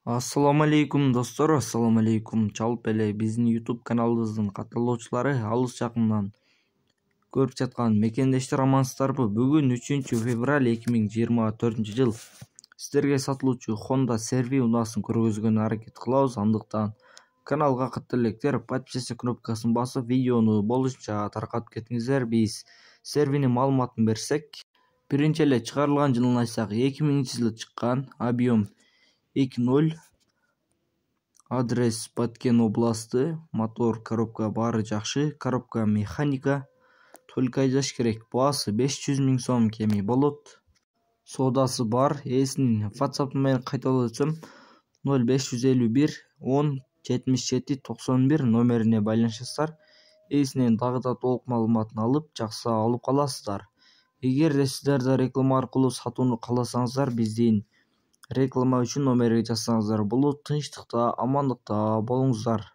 Assalamu алейкум достор, ассаламу алейкум. Жалпы эле биздин YouTube каналыбыздын катталуучулары алыс жакындан көрүп жаткан мекендештер амансыздарбы? Бүгүн 3-февраль 2024-жыл сиздерге сатылуучу Honda CR-V унаасын көргөзгөнгө аракет кылабыз. Андыктан каналга каттуу электер подписка кнопкасын басып, видеону болушунча таркатып кетиңиздер. Биз CR-V'нин маалыматын берсек, биринчи эле чыгарылган жылын айтсак, 2000-жылы чыккан, объем 2.0, адрес Баткен областы, мотор, коробка баары жакшы, коробка механика, только айдаш керек. Баасы 500 000 сом кеми болот. Соодасы бар. Эсинин WhatsApp менен кайталап өтсөм 0551 10 77 91 номерине байланышасыздар. Эсинен дагы да толук маалыматын алып, жакса алып каласыздар. Эгер сиздер да реклама аркылуу сатууну кааласаңыздар, биздин реклама үчүн номерге жазсаңыздар болот. Тынчтыкта, амандыкта болуңуздар.